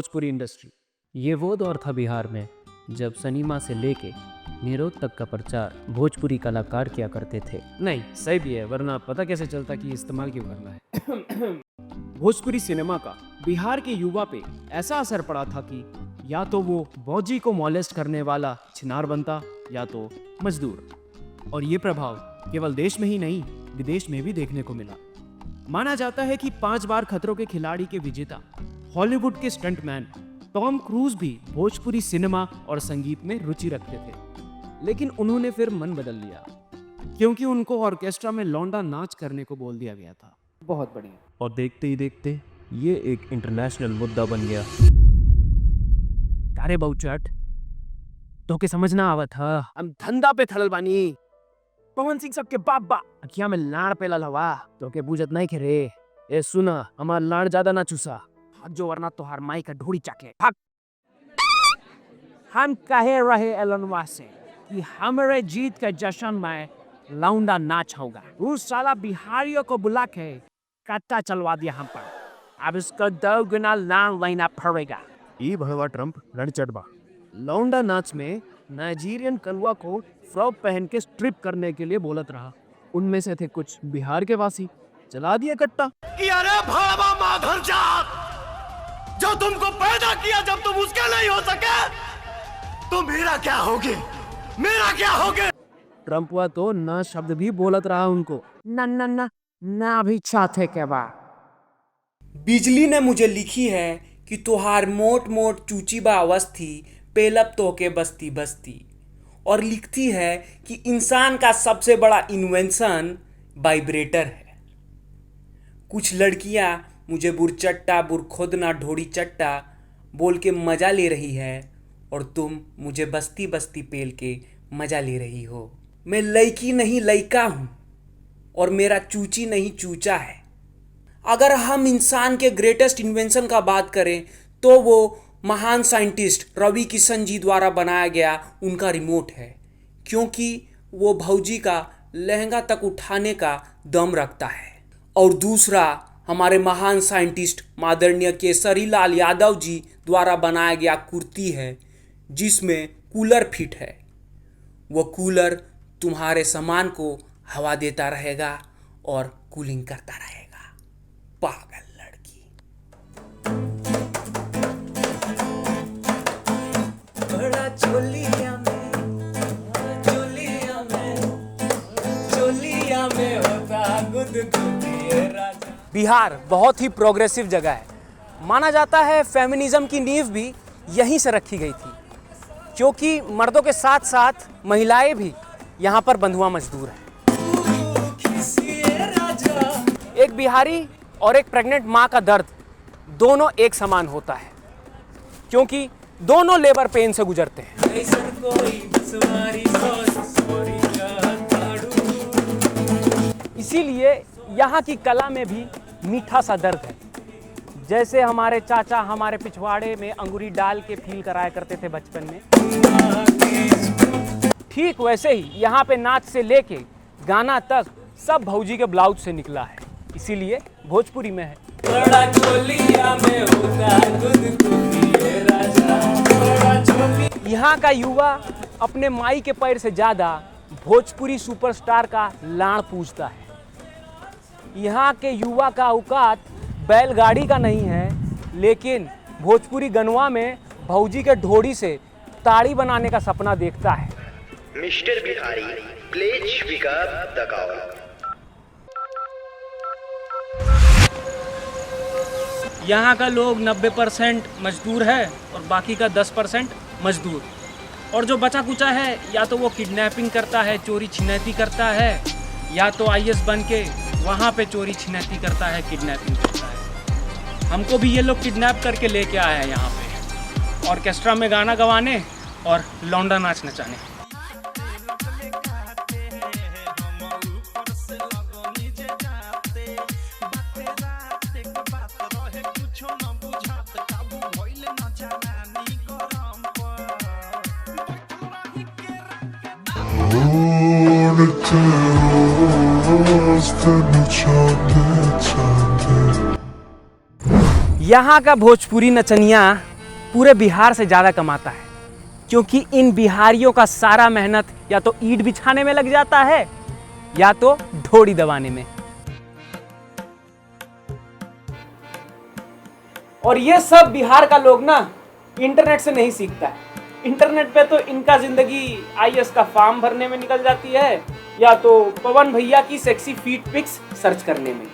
Bhojpuri industry. ये वो दौर था बिहार में जब सिनेमा से लेके निरोध तक का प्रचार भोजपुरी कलाकार किया करते थे। नहीं सही भी है, वरना पता कैसे चलता कि इस्तेमाल क्यों करना है। भोजपुरी सिनेमा का बिहार के युवा पे ऐसा असर पड़ा था कि या तो वो बौजी को मॉलेस्ट करने वाला छिनार बनता या तो मजदूर। और ये प्रभाव केवल देश में ही नहीं विदेश में भी देखने को मिला। माना जाता है कि 5 बार खतरों के खिलाड़ी के विजेता हॉलीवुड के स्टंटमैन टॉम क्रूज भी भोजपुरी सिनेमा और संगीत में रुचि रखते थे, लेकिन उन्होंने फिर मन बदल लिया क्योंकि उनको ऑर्केस्ट्रा में लौंडा नाच करने को बोल दिया गया था। बहुत बढ़िया। और देखते ही देखते ये एक इंटरनेशनल मुद्दा बन गया। अरे बहुचट तो के समझना आवत ह, हम धंधा पे खड़ल बानी। पवन सिंह सबके बाप बा अखिया में लाड़ पे लल हवा तो के बुझत नहीं खे रे। ए सुना, हमार लाड़ ज्यादा ना चूसा, भाग जो वरना तोहार माई का ढोड़ी चाके भाग। हम कहे रहे एलनवा से कि हमारे जीत के जश्न में लौंडा नाच होगा। उस साला बिहारियों को बुला के कट्टा चलवा दिया हम पर। अब इसको 2 गुना लान लेना पड़ेगा। ई भड़वा ट्रम्प रणचटबा। लौंडा नाच में नाइजीरियन कलवा को फ्रॉक पहन के स्ट्रिप करने के लिए बोलत रहा। उनमें से थे कुछ बिहार के वासी। चला दिया कट्टा कि अरे भड़वा माधर जात, जो तुमको पैदा किया जब तुम उसके नहीं हो सके तो मेरा क्या होगे, मेरा क्या होगे। ट्रम्पवा तो ना शब्द भी बोलत रहा उनको। ना ना ना ना भी चाहते के बा। बिजली ने मुझे लिखी है कि तोहार मोट मोट चूची बा अवस्थी पेलब तो के बस्ती बस्ती। और लिखती है कि इंसान का सबसे बड़ा इन्वेंशन वाइब्रेटर है। कुछ लड़कियां मुझे बुरचट्टा बुरखोदना ढोड़ी चट्टा बोल के मजा ले रही है और तुम मुझे बस्ती बस्ती पेल के मजा ले रही हो। मैं लड़की नहीं लड़का हूं और मेरा चूची नहीं चूचा है। अगर हम इंसान के ग्रेटेस्ट इन्वेंशन का बात करें तो वो महान साइंटिस्ट रवि किशन जी द्वारा बनाया गया उनका रिमोट है, क्योंकि वो भौजी का लहंगा तक उठाने का दम रखता है। और दूसरा हमारे महान साइंटिस्ट माननीय केसरी लाल यादव जी द्वारा बनाया गया कुर्ती है, जिसमें कूलर फिट है। वो कूलर तुम्हारे सामान को हवा देता रहेगा और कूलिंग करता रहेगा। पागल लड़की। बड़ा चोलिया में होता गुदगुदी राजा। बिहार बहुत ही प्रोग्रेसिव जगह है। माना जाता है फेमिनिज्म की नींव भी यहीं से रखी गई थी, क्योंकि मर्दों के साथ साथ महिलाएं भी यहाँ पर बंधुआ मजदूर हैं। एक बिहारी और एक प्रेग्नेंट माँ का दर्द दोनों एक समान होता है, क्योंकि दोनों लेबर पेन से गुजरते हैं। इसीलिए यहाँ की कला में भी मीठा सा दर्द है। जैसे हमारे चाचा हमारे पिछवाड़े में अंगूरी डाल के फील कराया करते थे बचपन में, ठीक वैसे ही यहाँ पे नाच से लेके गाना तक सब भौजी के ब्लाउज से निकला है। इसीलिए भोजपुरी में है। यहाँ का युवा अपने माई के पैर से ज्यादा भोजपुरी सुपरस्टार का लाड़ पूजता है। यहाँ के युवा का औकात बैलगाड़ी का नहीं है, लेकिन भोजपुरी गनवा में भौजी के ढोड़ी से ताड़ी बनाने का सपना देखता है। Mister Bihari please pick up the call. यहाँ का लोग 90% मजदूर है और बाकी का 10% मजदूर। और जो बचा कुचा है या तो वो किडनैपिंग करता है, चोरी छिनैती करता है, या तो IAS बन के वहाँ पे चोरी छिनैती करता है, किडनैपिंग करता है। हमको भी ये लोग किडनैप करके लेके आए हैं यहाँ पे ऑर्केस्ट्रा में गाना गवाने और लौंडा नाच नचाने। यहाँ का भोजपुरी नचनिया पूरे बिहार से ज़्यादा कमाता है, क्योंकि इन बिहारियों का सारा मेहनत या तो ईंट बिछाने में लग जाता है या तो ढोड़ी दबाने में। और ये सब बिहार का लोग ना इंटरनेट से नहीं सीखता है। इंटरनेट पे तो इनका जिंदगी आईएएस का फॉर्म भरने में निकल जाती है या तो पवन भैया की सेक्सी फीट पिक्स सर्च करने में।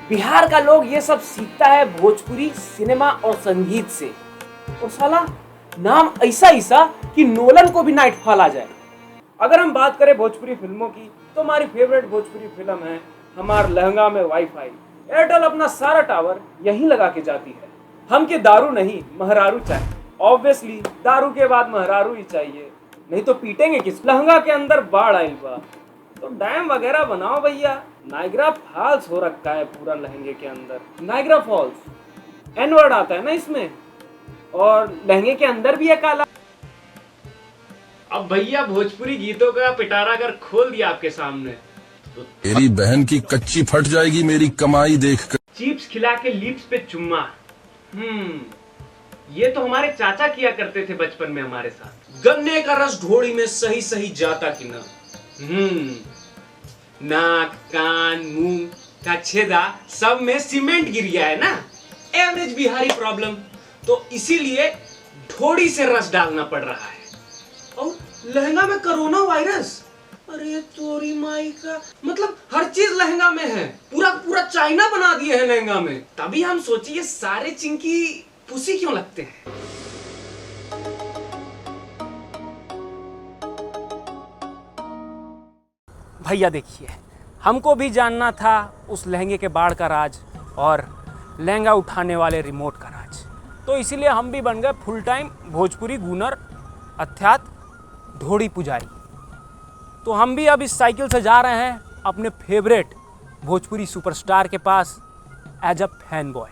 बिहार का लोग ये सब सीखता है भोजपुरी सिनेमा और संगीत से। और साला नाम ऐसा ऐसा कि नोलन को भी नाइटफॉल आ जाए। अगर हम बात करें भोजपुरी फिल्मों की तो हमारी फेवरेट भोजपुरी फिल्म है हमार लहंगा में वाईफाई। एयरटेल अपना सारा टावर यहीं लगा के जाती है। हम के दारू नहीं महरारू चाहिए। ऑब्वियसली दारू के बाद महरारू ही चाहिए, नहीं तो पीटेंगे किस। लहंगा के अंदर बाढ़ आइल बा तो डैम वगैरह बनाओ भैया। नाइग्रा फॉल्स हो रखा है पूरा लहंगे के अंदर। नाइग्रा फॉल्स एन वर्ड आता है ना इसमें, और लहंगे के अंदर भी है काला। अब भैया भोजपुरी गीतों का पिटारा अगर खोल दिया आपके सामने तो तेरी बहन की कच्ची फट जाएगी मेरी कमाई देखकर। चिप्स खिला के लिप्स पे चुम्मा। ये तो हमारे चाचा किया करते थे बचपन में हमारे साथ। गन्ने का रस ढोड़ी में सही सही जाता कि ना। नाक कान मुंह का छेदा सब में सीमेंट गिर गया है ना, एवरेज बिहारी प्रॉब्लम। तो इसीलिए ढोड़ी से रस डालना पड़ रहा है। और लहंगा में कोरोना वायरस, अरे तोरी माई का, मतलब हर चीज लहंगा में है। पूरा पूरा चाइना बना दिए है लहंगा में। तभी हम सोचिए ये सारे चिंकी पुसी क्यों लगते हैं। भैया देखिए, हमको भी जानना था उस लहंगे के बाढ़ का राज और लहंगा उठाने वाले रिमोट का राज। तो इसीलिए हम भी बन गए फुल टाइम भोजपुरी गूनर अर्थात ढोड़ी पुजारी। तो हम भी अब इस साइकिल से जा रहे हैं अपने फेवरेट भोजपुरी सुपरस्टार के पास एज अ फैन बॉय।